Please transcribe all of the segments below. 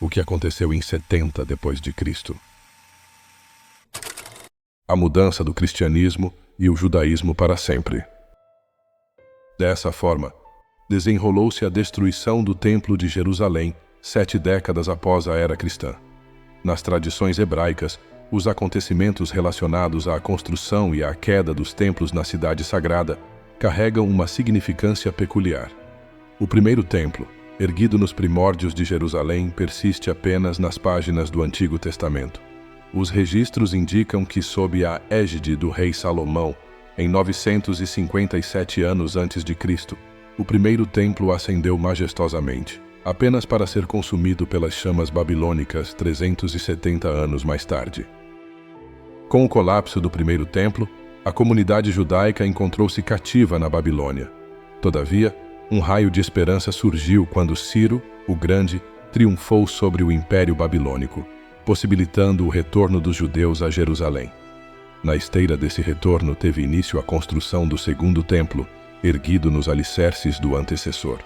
o que aconteceu em 70 depois de Cristo. A mudança do cristianismo e o judaísmo para sempre. Dessa forma, desenrolou-se a destruição do Templo de Jerusalém 7 décadas após a era cristã. Nas tradições hebraicas, os acontecimentos relacionados à construção e à queda dos templos na cidade sagrada carregam uma significância peculiar. O primeiro templo, erguido nos primórdios de Jerusalém, persiste apenas nas páginas do Antigo Testamento. Os registros indicam que, sob a égide do rei Salomão, em 957 anos antes de Cristo, o primeiro templo ascendeu majestosamente, apenas para ser consumido pelas chamas babilônicas 370 anos mais tarde. Com o colapso do primeiro templo, a comunidade judaica encontrou-se cativa na Babilônia. Todavia, um raio de esperança surgiu quando Ciro, o Grande, triunfou sobre o Império Babilônico, possibilitando o retorno dos judeus a Jerusalém. Na esteira desse retorno teve início a construção do segundo templo, erguido nos alicerces do antecessor.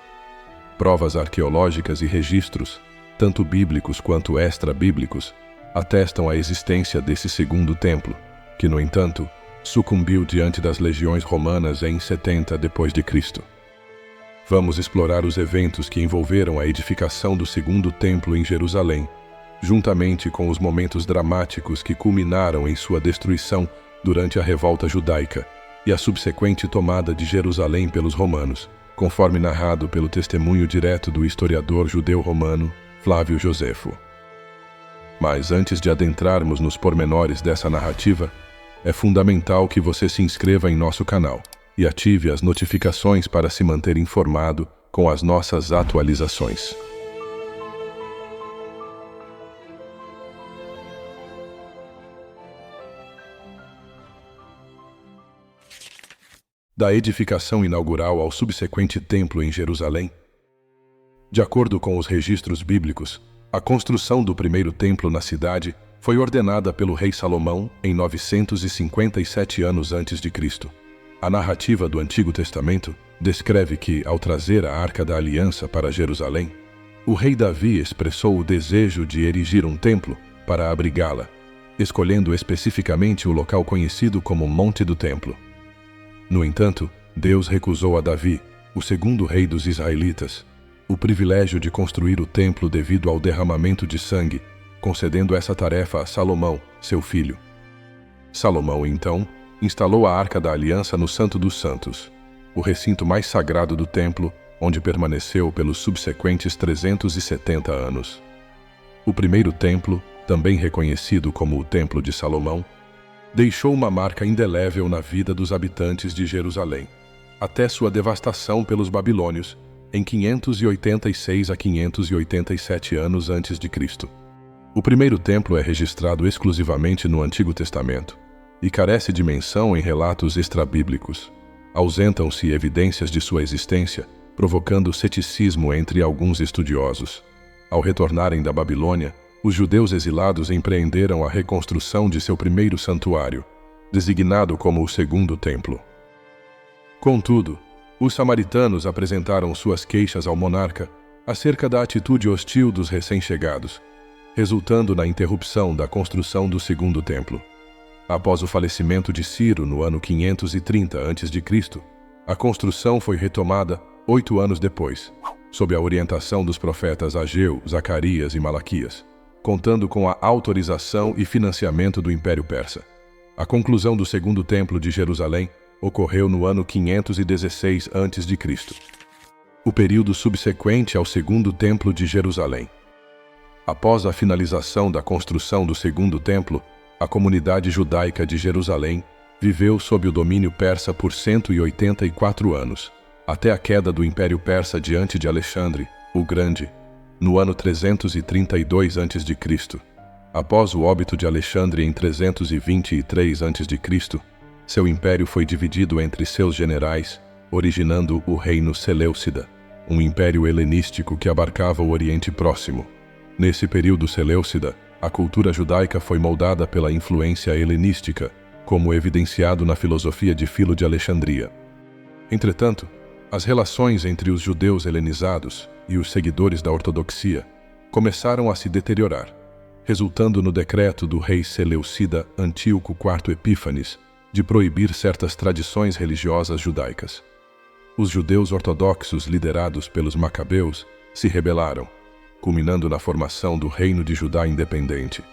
Provas arqueológicas e registros, tanto bíblicos quanto extra-bíblicos, atestam a existência desse segundo templo, que, no entanto, sucumbiu diante das legiões romanas em 70 depois de Cristo. Vamos explorar os eventos que envolveram a edificação do segundo templo em Jerusalém, juntamente com os momentos dramáticos que culminaram em sua destruição durante a revolta judaica e a subsequente tomada de Jerusalém pelos romanos, conforme narrado pelo testemunho direto do historiador judeu-romano Flávio Josefo. Mas antes de adentrarmos nos pormenores dessa narrativa, é fundamental que você se inscreva em nosso canal e ative as notificações para se manter informado com as nossas atualizações. Da edificação inaugural ao subsequente templo em Jerusalém. De acordo com os registros bíblicos, a construção do primeiro templo na cidade foi ordenada pelo rei Salomão em 957 anos antes de Cristo. A narrativa do Antigo Testamento descreve que, ao trazer a Arca da Aliança para Jerusalém, o rei Davi expressou o desejo de erigir um templo para abrigá-la, escolhendo especificamente o local conhecido como Monte do Templo. No entanto, Deus recusou a Davi, o segundo rei dos israelitas, o privilégio de construir o templo devido ao derramamento de sangue, concedendo essa tarefa a Salomão, seu filho. Salomão, então, instalou a Arca da Aliança no Santo dos Santos, o recinto mais sagrado do templo, onde permaneceu pelos subsequentes 370 anos. O primeiro templo, também reconhecido como o Templo de Salomão, deixou uma marca indelével na vida dos habitantes de Jerusalém, até sua devastação pelos babilônios, em 586 a 587 anos antes de Cristo. O primeiro templo é registrado exclusivamente no Antigo Testamento e carece de menção em relatos extrabíblicos. Ausentam-se evidências de sua existência, provocando ceticismo entre alguns estudiosos. Ao retornarem da Babilônia, os judeus exilados empreenderam a reconstrução de seu primeiro santuário, designado como o Segundo Templo. Contudo, os samaritanos apresentaram suas queixas ao monarca acerca da atitude hostil dos recém-chegados, resultando na interrupção da construção do Segundo Templo. Após o falecimento de Ciro no ano 530 a.C., a construção foi retomada 8 anos depois, sob a orientação dos profetas Ageu, Zacarias e Malaquias, contando com a autorização e financiamento do Império Persa. A conclusão do Segundo Templo de Jerusalém ocorreu no ano 516 a.C., o período subsequente ao Segundo Templo de Jerusalém. Após a finalização da construção do Segundo Templo, a comunidade judaica de Jerusalém viveu sob o domínio persa por 184 anos, até a queda do Império Persa diante de Alexandre, o Grande, no ano 332 a.C. Após o óbito de Alexandre em 323 a.C., seu império foi dividido entre seus generais, originando o Reino Seleucida, um império helenístico que abarcava o Oriente Próximo. Nesse período seleucida, a cultura judaica foi moldada pela influência helenística, como evidenciado na filosofia de Filo de Alexandria. Entretanto, as relações entre os judeus helenizados e os seguidores da ortodoxia começaram a se deteriorar, resultando no decreto do rei Seleucida Antíoco IV Epífanes de proibir certas tradições religiosas judaicas. Os judeus ortodoxos liderados pelos Macabeus se rebelaram, culminando na formação do Reino de Judá independente.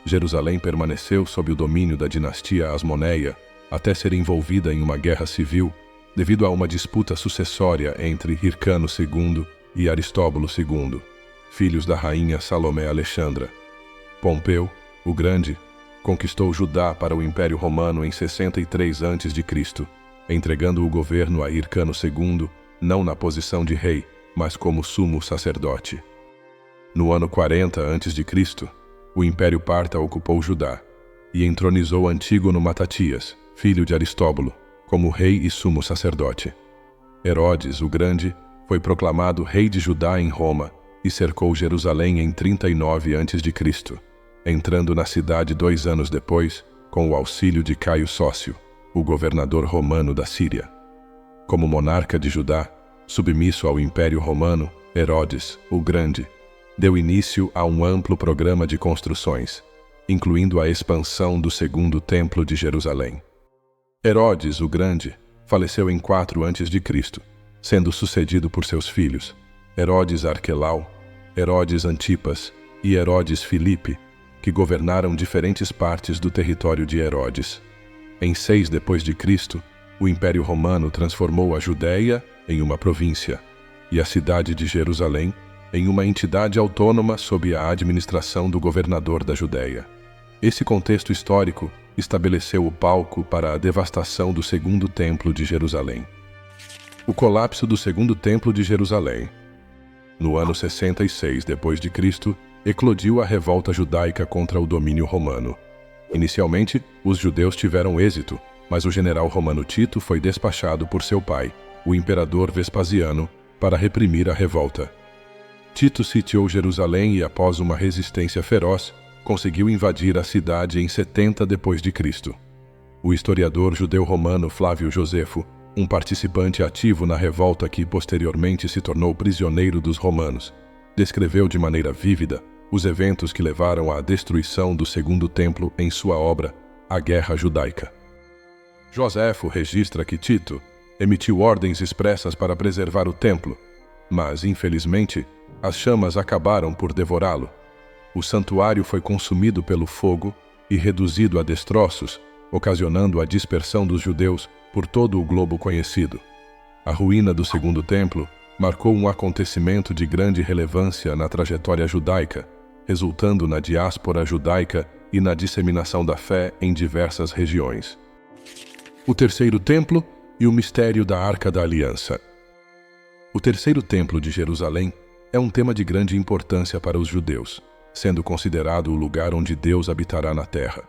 Jerusalém permaneceu sob o domínio da dinastia Asmoneia até ser envolvida em uma guerra civil devido a uma disputa sucessória entre Hircano II e Aristóbulo II, filhos da rainha Salomé Alexandra. Pompeu, o Grande, conquistou Judá para o Império Romano em 63 a.C., entregando o governo a Hircano II, não na posição de rei, mas como sumo sacerdote. No ano 40 a.C., o Império Parta ocupou Judá e entronizou Antígono Matatias, filho de Aristóbulo, como rei e sumo sacerdote. Herodes, o Grande, foi proclamado rei de Judá em Roma e cercou Jerusalém em 39 a.C., entrando na cidade 2 anos depois, com o auxílio de Caio Sócio, o governador romano da Síria. Como monarca de Judá, submisso ao Império Romano, Herodes, o Grande, deu início a um amplo programa de construções, incluindo a expansão do Segundo Templo de Jerusalém. Herodes, o Grande, faleceu em 4 a.C., sendo sucedido por seus filhos, Herodes Arquelau, Herodes Antipas e Herodes Filipe, que governaram diferentes partes do território de Herodes. Em 6 d.C., o Império Romano transformou a Judéia em uma província e a cidade de Jerusalém em uma entidade autônoma sob a administração do governador da Judéia. Esse contexto histórico estabeleceu o palco para a devastação do Segundo Templo de Jerusalém. O colapso do Segundo Templo de Jerusalém. No ano 66 d.C., eclodiu a revolta judaica contra o domínio romano. Inicialmente, os judeus tiveram êxito, mas o general romano Tito foi despachado por seu pai, o imperador Vespasiano, para reprimir a revolta. Tito sitiou Jerusalém e, após uma resistência feroz, conseguiu invadir a cidade em 70 d.C. O historiador judeu-romano Flávio Josefo, um participante ativo na revolta que posteriormente se tornou prisioneiro dos romanos, descreveu de maneira vívida os eventos que levaram à destruição do Segundo Templo em sua obra A Guerra Judaica. Josefo registra que Tito emitiu ordens expressas para preservar o templo, mas, infelizmente, as chamas acabaram por devorá-lo. O santuário foi consumido pelo fogo e reduzido a destroços, ocasionando a dispersão dos judeus por todo o globo conhecido. A ruína do Segundo Templo marcou um acontecimento de grande relevância na trajetória judaica, resultando na diáspora judaica e na disseminação da fé em diversas regiões. O Terceiro Templo e o mistério da Arca da Aliança. O Terceiro Templo de Jerusalém é um tema de grande importância para os judeus, sendo considerado o lugar onde Deus habitará na terra.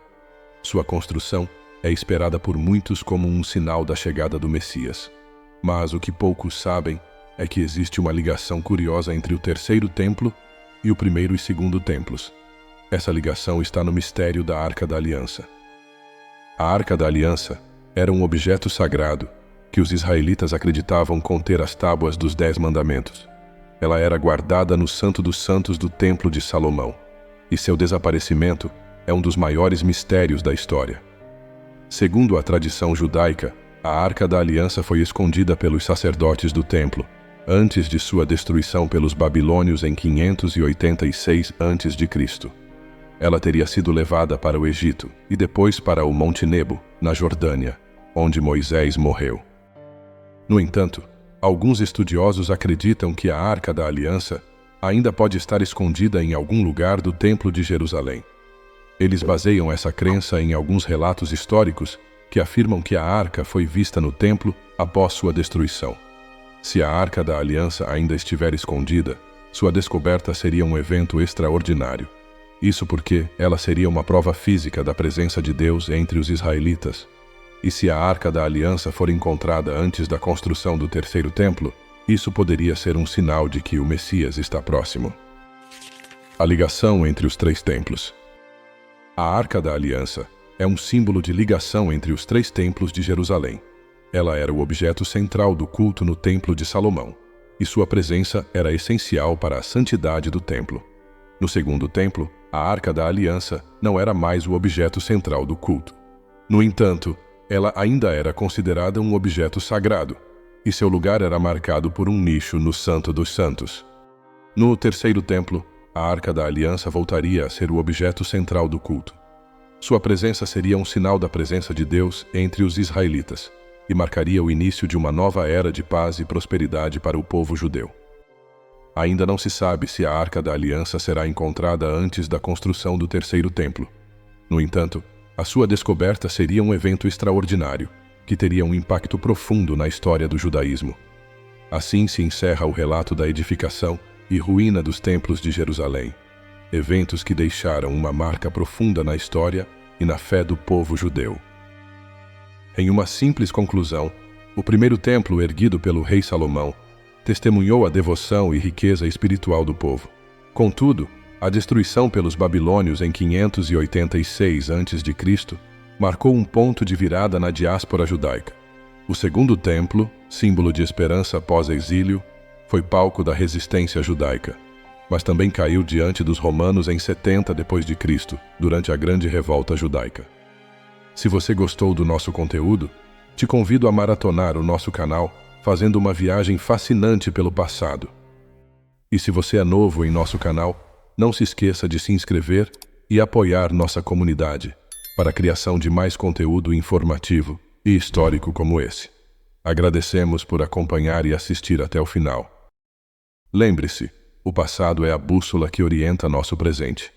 Sua construção é esperada por muitos como um sinal da chegada do Messias. Mas o que poucos sabem é que existe uma ligação curiosa entre o Terceiro Templo e o Primeiro e Segundo Templos. Essa ligação está no mistério da Arca da Aliança. A Arca da Aliança era um objeto sagrado que os israelitas acreditavam conter as tábuas dos 10 mandamentos. Ela era guardada no Santo dos Santos do Templo de Salomão, e seu desaparecimento é um dos maiores mistérios da história. Segundo a tradição judaica, a Arca da Aliança foi escondida pelos sacerdotes do templo, antes de sua destruição pelos babilônios em 586 a.C. Ela teria sido levada para o Egito e depois para o Monte Nebo, na Jordânia, onde Moisés morreu. No entanto, alguns estudiosos acreditam que a Arca da Aliança ainda pode estar escondida em algum lugar do Templo de Jerusalém. Eles baseiam essa crença em alguns relatos históricos que afirmam que a arca foi vista no templo após sua destruição. Se a Arca da Aliança ainda estiver escondida, sua descoberta seria um evento extraordinário. Isso porque ela seria uma prova física da presença de Deus entre os israelitas. E se a Arca da Aliança for encontrada antes da construção do Terceiro Templo, isso poderia ser um sinal de que o Messias está próximo. A ligação entre os 3 templos. A Arca da Aliança é um símbolo de ligação entre os 3 templos de Jerusalém. Ela era o objeto central do culto no Templo de Salomão, e sua presença era essencial para a santidade do templo. No segundo templo, a Arca da Aliança não era mais o objeto central do culto. No entanto, ela ainda era considerada um objeto sagrado, e seu lugar era marcado por um nicho no Santo dos Santos. No terceiro templo, a Arca da Aliança voltaria a ser o objeto central do culto. Sua presença seria um sinal da presença de Deus entre os israelitas e marcaria o início de uma nova era de paz e prosperidade para o povo judeu. Ainda não se sabe se a Arca da Aliança será encontrada antes da construção do terceiro templo. No entanto, a sua descoberta seria um evento extraordinário, que teria um impacto profundo na história do judaísmo. Assim se encerra o relato da edificação e ruína dos templos de Jerusalém, eventos que deixaram uma marca profunda na história e na fé do povo judeu. Em uma simples conclusão, o primeiro templo erguido pelo rei Salomão testemunhou a devoção e riqueza espiritual do povo. Contudo, a destruição pelos babilônios em 586 a.C. marcou um ponto de virada na diáspora judaica. O segundo templo, símbolo de esperança pós-exílio, foi palco da resistência judaica, mas também caiu diante dos romanos em 70 d.C., durante a Grande Revolta Judaica. Se você gostou do nosso conteúdo, te convido a maratonar o nosso canal, fazendo uma viagem fascinante pelo passado. E se você é novo em nosso canal, não se esqueça de se inscrever e apoiar nossa comunidade para a criação de mais conteúdo informativo e histórico como esse. Agradecemos por acompanhar e assistir até o final. Lembre-se, o passado é a bússola que orienta nosso presente.